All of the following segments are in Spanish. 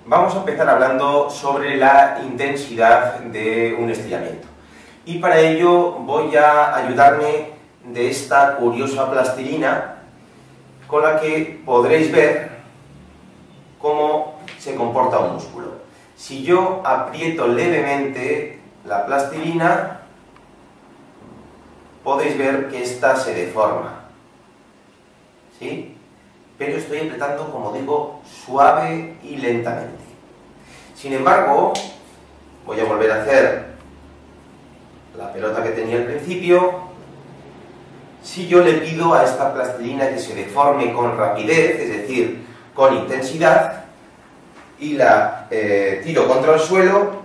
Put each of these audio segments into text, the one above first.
Vamos a empezar hablando sobre la intensidad de un estiramiento. Y para ello voy a ayudarme de esta curiosa plastilina con la que podréis ver cómo se comporta un músculo. Si yo aprieto levemente la plastilina, podéis ver que ésta se deforma, ¿sí? Pero estoy apretando, como digo, suave y lentamente. Sin embargo, voy a volver a hacer la pelota que tenía al principio. Si yo le pido a esta plastilina que se deforme con rapidez, es decir, con intensidad, y la tiro contra el suelo,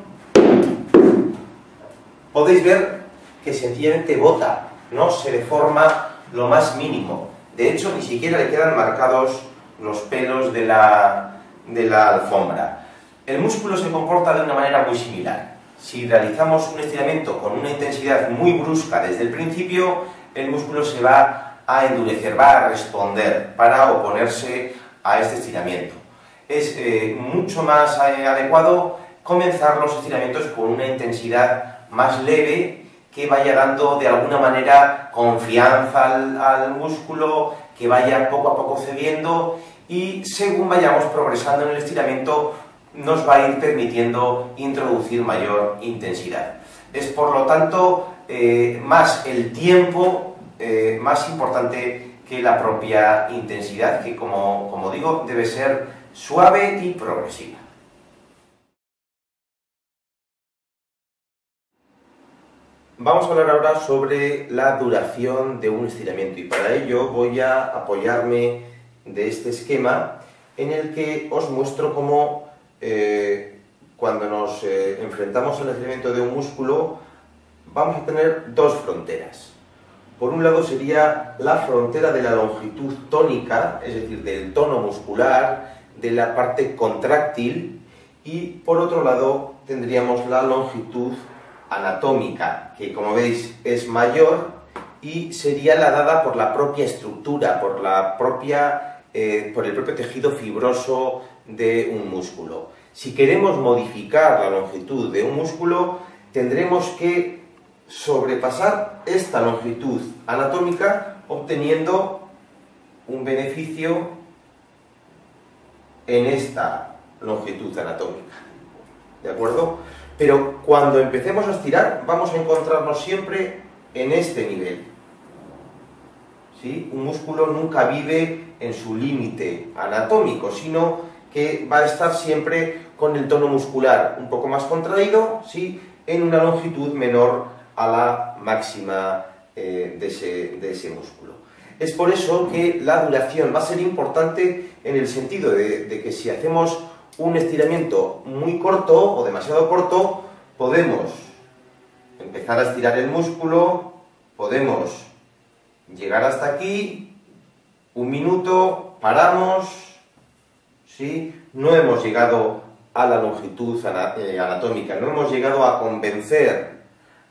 podéis ver que sencillamente bota, no se deforma lo más mínimo. De hecho, ni siquiera le quedan marcados los pelos de la alfombra. El músculo se comporta de una manera muy similar. Si realizamos un estiramiento con una intensidad muy brusca desde el principio, el músculo se va a endurecer, va a responder para oponerse a este estiramiento. Es mucho más adecuado comenzar los estiramientos con una intensidad más leve, que vaya dando de alguna manera confianza al músculo, que vaya poco a poco cediendo, y según vayamos progresando en el estiramiento nos va a ir permitiendo introducir mayor intensidad. Es por lo tanto más el tiempo más importante que la propia intensidad, que como digo, debe ser suave y progresiva. Vamos a hablar ahora sobre la duración de un estiramiento, y para ello voy a apoyarme de este esquema en el que os muestro cómo cuando nos enfrentamos al estiramiento de un músculo vamos a tener dos fronteras. Por un lado sería la frontera de la longitud tónica, es decir, del tono muscular, de la parte contráctil, y por otro lado tendríamos la longitud anatómica, que como veis es mayor y sería la dada por la propia estructura, por el propio tejido fibroso de un músculo. Si queremos modificar la longitud de un músculo, tendremos que sobrepasar esta longitud anatómica, obteniendo un beneficio en esta longitud anatómica. ¿De acuerdo? Pero cuando empecemos a estirar, vamos a encontrarnos siempre en este nivel. ¿Sí? Un músculo nunca vive en su límite anatómico, sino que va a estar siempre con el tono muscular un poco más contraído, ¿sí? En una longitud menor a la máxima de ese músculo. Es por eso que la duración va a ser importante en el sentido de que si hacemos un estiramiento muy corto o demasiado corto, podemos empezar a estirar el músculo, podemos llegar hasta aquí, un minuto, paramos, ¿sí? No hemos llegado a la longitud anatómica, no hemos llegado a convencer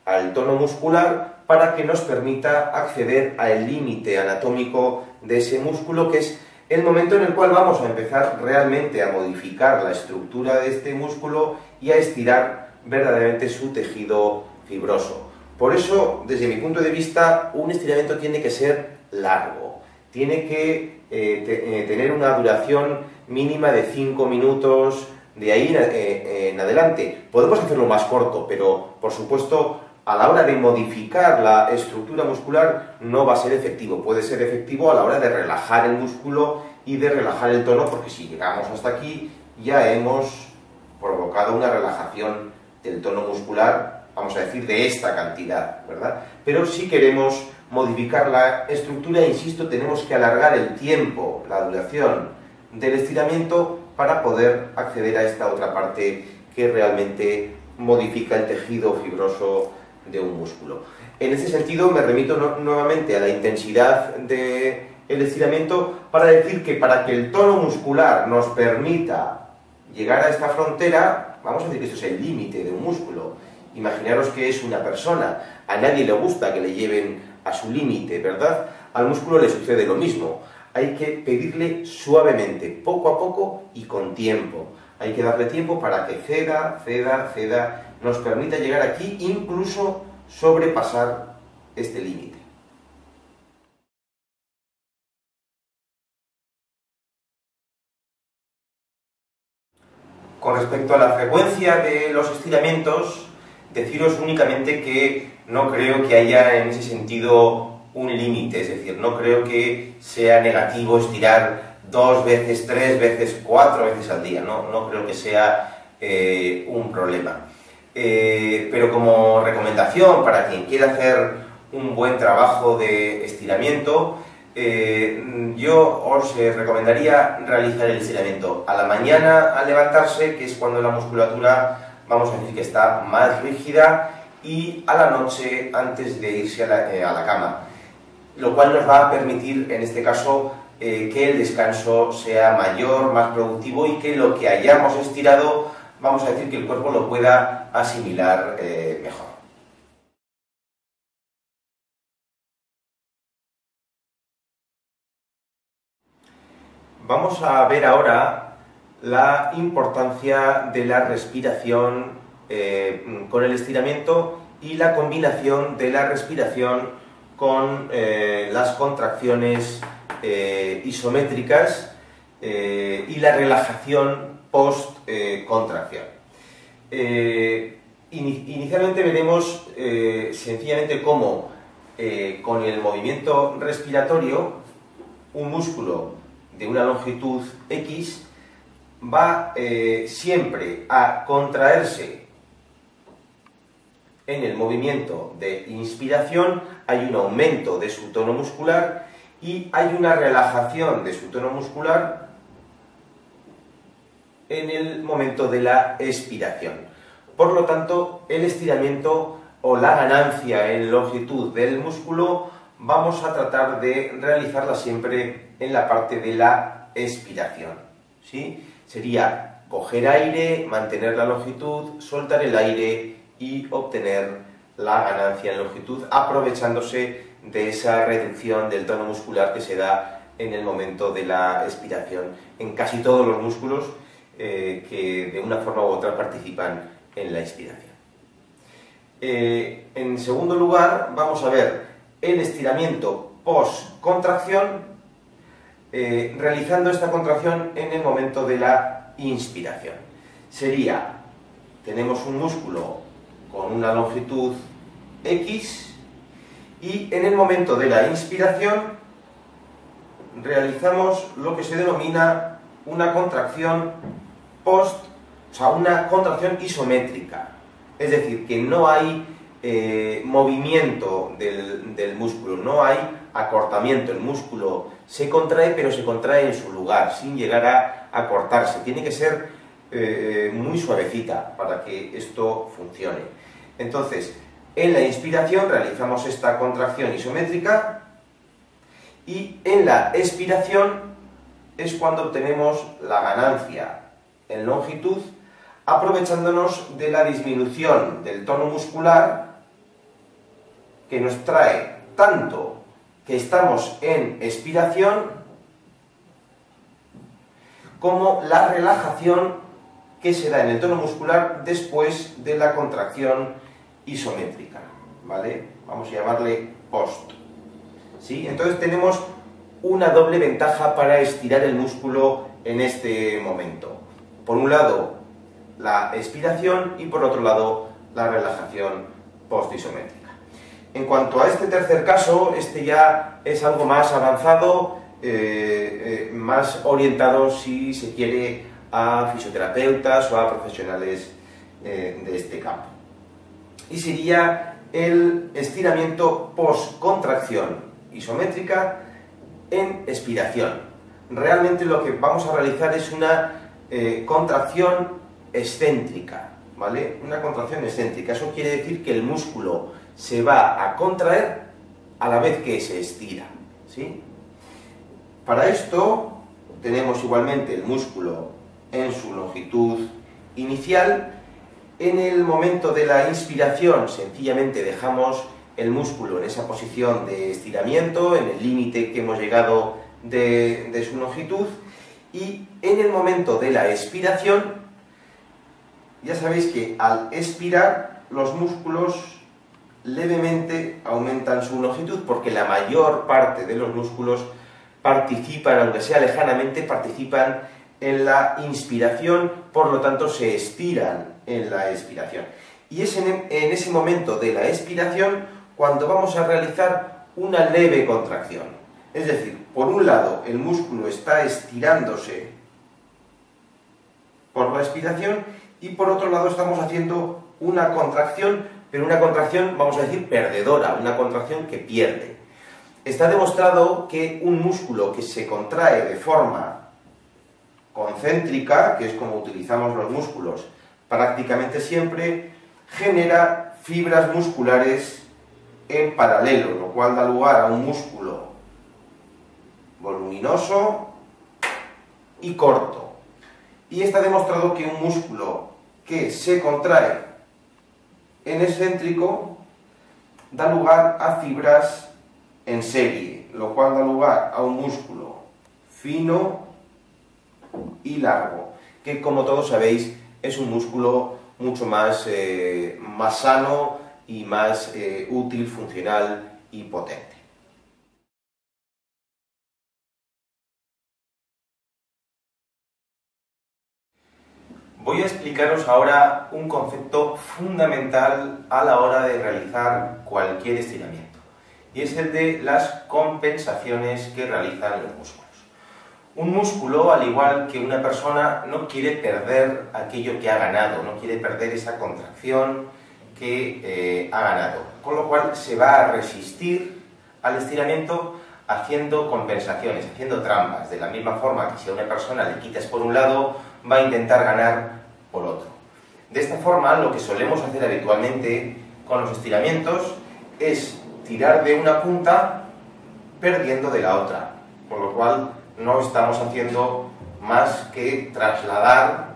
al tono muscular para que nos permita acceder al límite anatómico de ese músculo, que es el momento en el cual vamos a empezar realmente a modificar la estructura de este músculo y a estirar verdaderamente su tejido fibroso. Por eso, desde mi punto de vista, un estiramiento tiene que ser largo, tiene que tener una duración mínima de 5 minutos, de ahí en adelante. Podemos hacerlo más corto, pero por supuesto a la hora de modificar la estructura muscular no va a ser efectivo. Puede ser efectivo a la hora de relajar el músculo y de relajar el tono, porque si llegamos hasta aquí ya hemos provocado una relajación del tono muscular, vamos a decir, de esta cantidad, ¿verdad? Pero si queremos modificar la estructura, insisto, tenemos que alargar el tiempo, la duración del estiramiento, para poder acceder a esta otra parte que realmente modifica el tejido fibroso de un músculo. En ese sentido me remito nuevamente a la intensidad del estiramiento para decir que para que el tono muscular nos permita llegar a esta frontera, vamos a decir que esto es el límite de un músculo. Imaginaros que es una persona, a nadie le gusta que le lleven a su límite, ¿verdad? Al músculo le sucede lo mismo. Hay que pedirle suavemente, poco a poco y con tiempo. Hay que darle tiempo para que ceda, nos permita llegar aquí, incluso sobrepasar este límite. Con respecto a la frecuencia de los estiramientos, deciros únicamente que no creo que haya en ese sentido un límite, es decir, no creo que sea negativo estirar 2 veces, 3 veces, 4 veces al día, no creo que sea un problema. Pero como recomendación para quien quiera hacer un buen trabajo de estiramiento, yo os recomendaría realizar el estiramiento a la mañana al levantarse, que es cuando la musculatura, vamos a decir que está más rígida, y a la noche antes de irse a la cama, lo cual nos va a permitir, en este caso, que el descanso sea mayor, más productivo y que lo que hayamos estirado, vamos a decir que el cuerpo lo pueda asimilar mejor. Vamos a ver ahora la importancia de la respiración con el estiramiento y la combinación de la respiración con las contracciones isométricas y la relajación post-contracción. Inicialmente veremos sencillamente cómo con el movimiento respiratorio un músculo de una longitud X va siempre a contraerse en el movimiento de inspiración, hay un aumento de su tono muscular y hay una relajación de su tono muscular en el momento de la expiración. Por lo tanto, el estiramiento o la ganancia en longitud del músculo vamos a tratar de realizarla siempre en la parte de la expiración, ¿sí? Sería coger aire, mantener la longitud, soltar el aire y obtener la ganancia en longitud, aprovechándose de esa reducción del tono muscular que se da en el momento de la expiración en casi todos los músculos que de una forma u otra participan en la expiración. En segundo lugar, vamos a ver el estiramiento post-contracción, realizando esta contracción en el momento de la inspiración. Sería, tenemos un músculo con una longitud X y en el momento de la inspiración realizamos lo que se denomina una contracción una contracción isométrica. Es decir, que no hay movimiento del músculo, no hay acortamiento. El músculo se contrae, pero se contrae en su lugar, sin llegar a acortarse. Tiene que ser muy suavecita para que esto funcione. Entonces, en la inspiración realizamos esta contracción isométrica y en la expiración es cuando obtenemos la ganancia en longitud, aprovechándonos de la disminución del tono muscular que nos trae tanto que estamos en expiración como la relajación que se da en el tono muscular después de la contracción isométrica, ¿vale? Vamos a llamarle post, ¿sí? Entonces tenemos una doble ventaja para estirar el músculo en este momento. Por un lado, la expiración y por otro lado, la relajación post-isométrica. En cuanto a este tercer caso, este ya es algo más avanzado, más orientado, si se quiere, a fisioterapeutas o a profesionales de este campo. Y sería el estiramiento post-contracción isométrica en expiración. Realmente lo que vamos a realizar es una contracción excéntrica, ¿vale? Una contracción excéntrica. Eso quiere decir que el músculo se va a contraer a la vez que se estira, ¿sí? Para esto tenemos igualmente el músculo en su longitud inicial. En el momento de la inspiración sencillamente dejamos el músculo en esa posición de estiramiento, en el límite que hemos llegado de su longitud, y en el momento de la expiración ya sabéis que al expirar los músculos levemente aumentan su longitud porque la mayor parte de los músculos participan, aunque sea lejanamente, participan en la inspiración, por lo tanto se estiran en la expiración. Y es en ese momento de la expiración cuando vamos a realizar una leve contracción. Es decir, por un lado el músculo está estirándose por la expiración y por otro lado estamos haciendo una contracción, pero una contracción, vamos a decir, perdedora, una contracción que pierde. Está demostrado que un músculo que se contrae de forma concéntrica, que es como utilizamos los músculos prácticamente siempre, genera fibras musculares en paralelo, lo cual da lugar a un músculo voluminoso y corto. Y está demostrado que un músculo que se contrae en excéntrico da lugar a fibras en serie, lo cual da lugar a un músculo fino y largo, que como todos sabéis es un músculo mucho más sano y más útil, funcional y potente. Voy a explicaros ahora un concepto fundamental a la hora de realizar cualquier estiramiento, y es el de las compensaciones que realizan los músculos. Un músculo, al igual que una persona, no quiere perder aquello que ha ganado, no quiere perder esa contracción que ha ganado, con lo cual se va a resistir al estiramiento haciendo compensaciones, haciendo trampas, de la misma forma que si a una persona le quitas por un lado, va a intentar ganar por otro. De esta forma, lo que solemos hacer habitualmente con los estiramientos es tirar de una punta perdiendo de la otra, con lo cual no estamos haciendo más que trasladar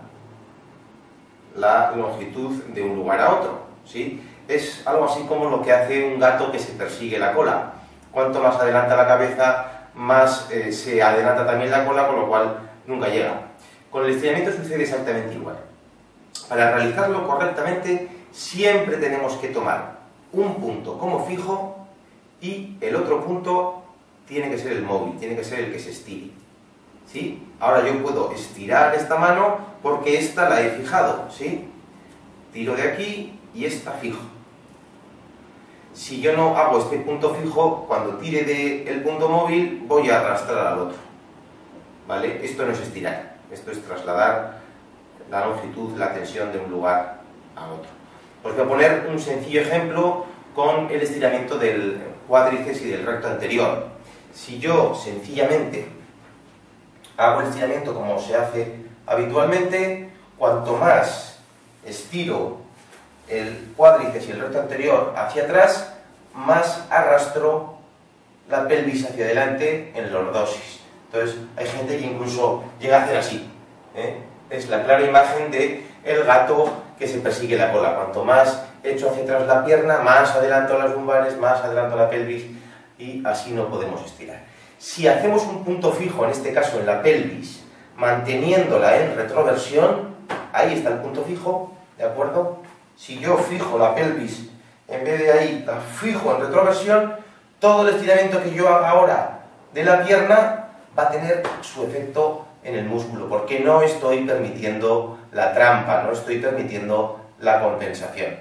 la longitud de un lugar a otro, ¿sí? Es algo así como lo que hace un gato que se persigue la cola. Cuanto más adelanta la cabeza, más se adelanta también la cola, con lo cual nunca llega. Con el estiramiento sucede exactamente igual. Para realizarlo correctamente, siempre tenemos que tomar un punto como fijo y el otro punto tiene que ser el móvil, tiene que ser el que se estire, ¿sí? Ahora yo puedo estirar esta mano porque esta la he fijado, ¿sí? Tiro de aquí y esta fijo. Si yo no hago este punto fijo, cuando tire del punto móvil voy a arrastrar al otro, ¿vale? Esto no es estirar, esto es trasladar la longitud, la tensión de un lugar a otro. Os voy a poner un sencillo ejemplo con el estiramiento del cuádriceps y del recto anterior. Si yo sencillamente hago el estiramiento como se hace habitualmente, cuanto más estiro el cuádriceps y el recto anterior hacia atrás, más arrastro la pelvis hacia adelante en lordosis. Entonces, hay gente que incluso llega a hacer así, ¿eh? Es la clara imagen de el gato que se persigue la cola. Cuanto más echo hacia atrás la pierna, más adelanto las lumbares, más adelanto la pelvis, y así no podemos estirar. Si hacemos un punto fijo, en este caso en la pelvis, manteniéndola en retroversión, ahí está el punto fijo, ¿de acuerdo? Si yo fijo la pelvis, en vez de ahí la fijo en retroversión, todo el estiramiento que yo haga ahora de la pierna va a tener su efecto en el músculo, porque no estoy permitiendo la trampa, no estoy permitiendo la compensación.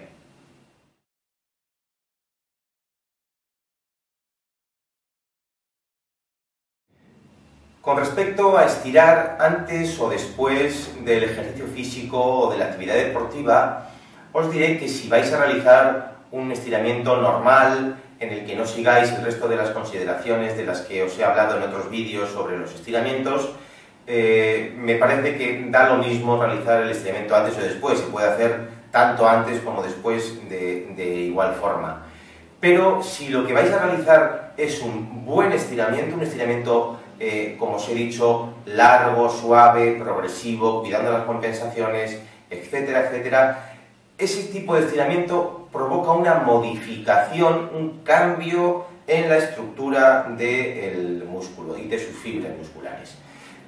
Con respecto a estirar antes o después del ejercicio físico o de la actividad deportiva, os diré que si vais a realizar un estiramiento normal, en el que no sigáis el resto de las consideraciones de las que os he hablado en otros vídeos sobre los estiramientos, me parece que da lo mismo realizar el estiramiento antes o después, se puede hacer tanto antes como después de igual forma. Pero si lo que vais a realizar es un buen estiramiento, un estiramiento, como os he dicho, largo, suave, progresivo, cuidando las compensaciones, etcétera, etcétera, ese tipo de estiramiento provoca una modificación, un cambio en la estructura del músculo y de sus fibras musculares.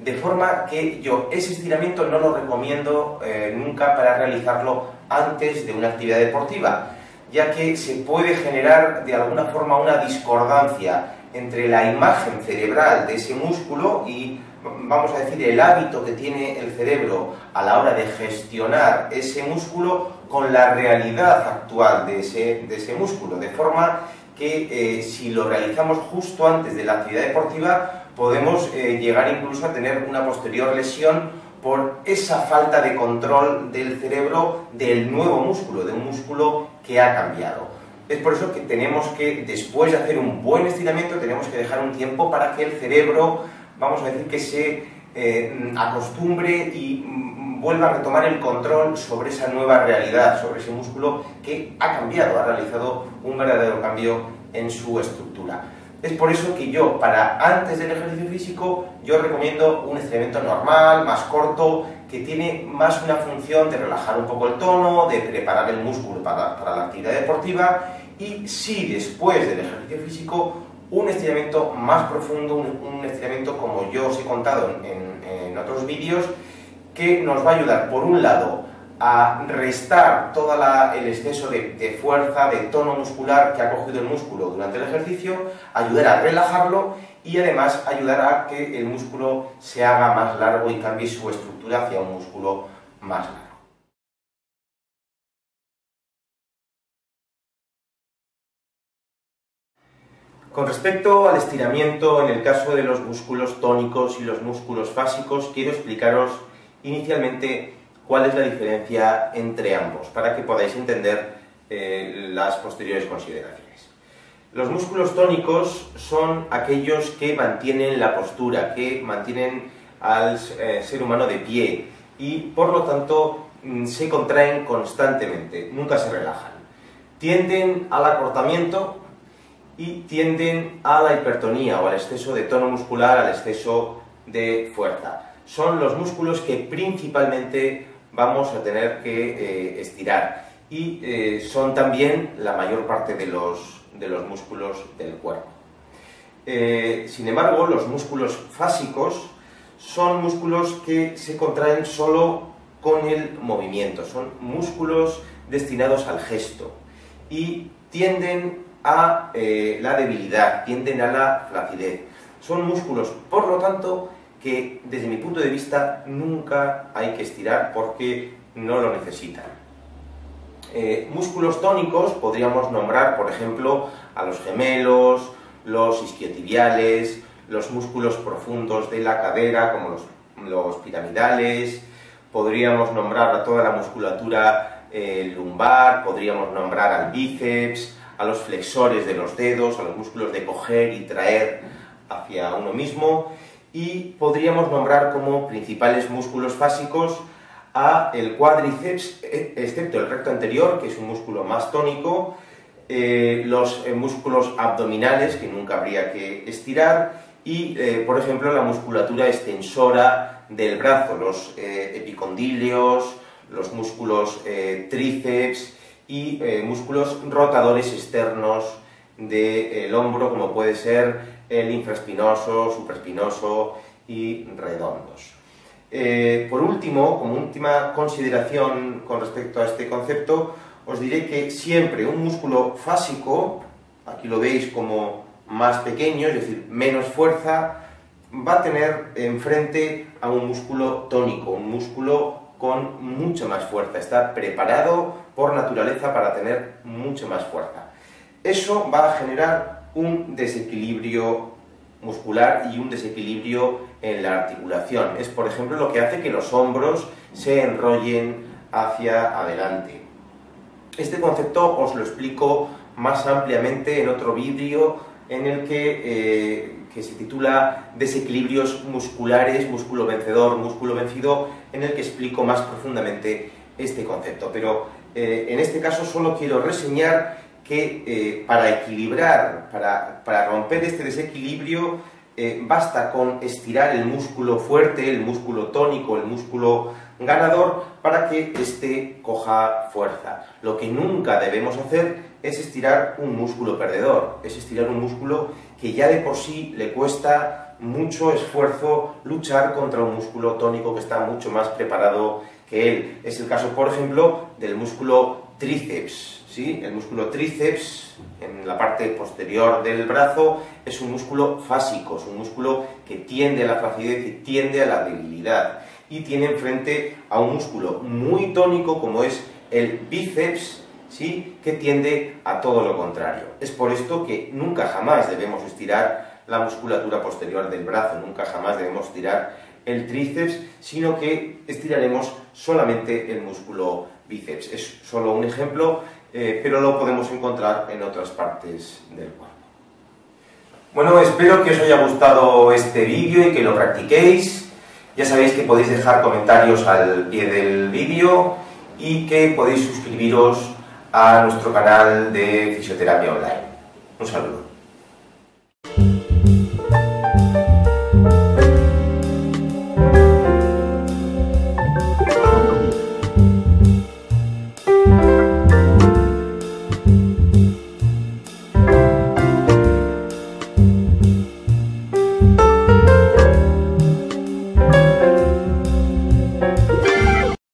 De forma que yo ese estiramiento no lo recomiendo nunca para realizarlo antes de una actividad deportiva, ya que se puede generar de alguna forma una discordancia entre la imagen cerebral de ese músculo y, vamos a decir, el hábito que tiene el cerebro a la hora de gestionar ese músculo con la realidad actual de ese músculo, de forma que si lo realizamos justo antes de la actividad deportiva podemos llegar incluso a tener una posterior lesión por esa falta de control del cerebro del nuevo músculo, de un músculo que ha cambiado. Es por eso que tenemos que, después de hacer un buen estiramiento, tenemos que dejar un tiempo para que el cerebro, vamos a decir, que se acostumbre y vuelva a retomar el control sobre esa nueva realidad, sobre ese músculo que ha cambiado, ha realizado un verdadero cambio en su estructura. Es por eso que yo, para antes del ejercicio físico, yo recomiendo un estiramiento normal, más corto, que tiene más una función de relajar un poco el tono, de preparar el músculo para la actividad deportiva, y sí, después del ejercicio físico, un estiramiento más profundo, un estiramiento como yo os he contado en otros vídeos, que nos va a ayudar, por un lado, a restar todo el exceso de fuerza, de tono muscular que ha cogido el músculo durante el ejercicio, ayudar a relajarlo y además ayudar a que el músculo se haga más largo y cambie su estructura hacia un músculo más largo. Con respecto al estiramiento, en el caso de los músculos tónicos y los músculos fásicos, quiero explicaros inicialmente cuál es la diferencia entre ambos, para que podáis entender las posteriores consideraciones. Los músculos tónicos son aquellos que mantienen la postura, que mantienen al ser humano de pie y, por lo tanto, se contraen constantemente, nunca se relajan. Tienden al acortamiento y tienden a la hipertonía o al exceso de tono muscular, al exceso de fuerza. Son los músculos que principalmente vamos a tener que estirar y son también la mayor parte de los músculos del cuerpo. Sin embargo, los músculos fásicos son músculos que se contraen solo con el movimiento, son músculos destinados al gesto y tienden a la debilidad, tienden a la flacidez. Son músculos, por lo tanto, que desde mi punto de vista nunca hay que estirar porque no lo necesitan. Músculos tónicos podríamos nombrar, por ejemplo, a los gemelos, los isquiotibiales, los músculos profundos de la cadera, como los piramidales. Podríamos nombrar a toda la musculatura lumbar, podríamos nombrar al bíceps, a los flexores de los dedos, a los músculos de coger y traer hacia uno mismo. Y podríamos nombrar como principales músculos fásicos a el cuádriceps, excepto el recto anterior, que es un músculo más tónico, los músculos abdominales, que nunca habría que estirar, y, por ejemplo, la musculatura extensora del brazo, los epicondilios, los músculos tríceps y músculos rotadores externos del hombro, como puede ser el infraespinoso, supraespinoso y redondos. Por último, como última consideración con respecto a este concepto, os diré que siempre un músculo fásico, aquí lo veis como más pequeño, es decir, menos fuerza, va a tener enfrente a un músculo tónico, un músculo con mucha más fuerza, está preparado por naturaleza para tener mucha más fuerza. Eso va a generar un desequilibrio muscular y un desequilibrio en la articulación. Es, por ejemplo, lo que hace que los hombros se enrollen hacia adelante. Este concepto os lo explico más ampliamente en otro vídeo en el que se titula Desequilibrios musculares, músculo vencedor, músculo vencido, en el que explico más profundamente este concepto. Pero en este caso solo quiero reseñar que para equilibrar, para romper este desequilibrio, basta con estirar el músculo fuerte, el músculo tónico, el músculo ganador para que éste coja fuerza. Lo que nunca debemos hacer es estirar un músculo perdedor, es estirar un músculo que ya de por sí le cuesta mucho esfuerzo luchar contra un músculo tónico que está mucho más preparado que él. Es el caso, por ejemplo, del músculo tríceps, ¿sí? El músculo tríceps, en la parte posterior del brazo, es un músculo fásico, es un músculo que tiende a la flacidez y tiende a la debilidad. Y tiene enfrente a un músculo muy tónico como es el bíceps, ¿sí? Que tiende a todo lo contrario. Es por esto que nunca jamás debemos estirar la musculatura posterior del brazo, nunca jamás debemos estirar el tríceps, sino que estiraremos solamente el músculo bíceps. Es solo un ejemplo, pero lo podemos encontrar en otras partes del cuerpo. Bueno, espero que os haya gustado este vídeo y que lo practiquéis. Ya sabéis que podéis dejar comentarios al pie del vídeo y que podéis suscribiros a nuestro canal de Fisioterapia Online. Un saludo.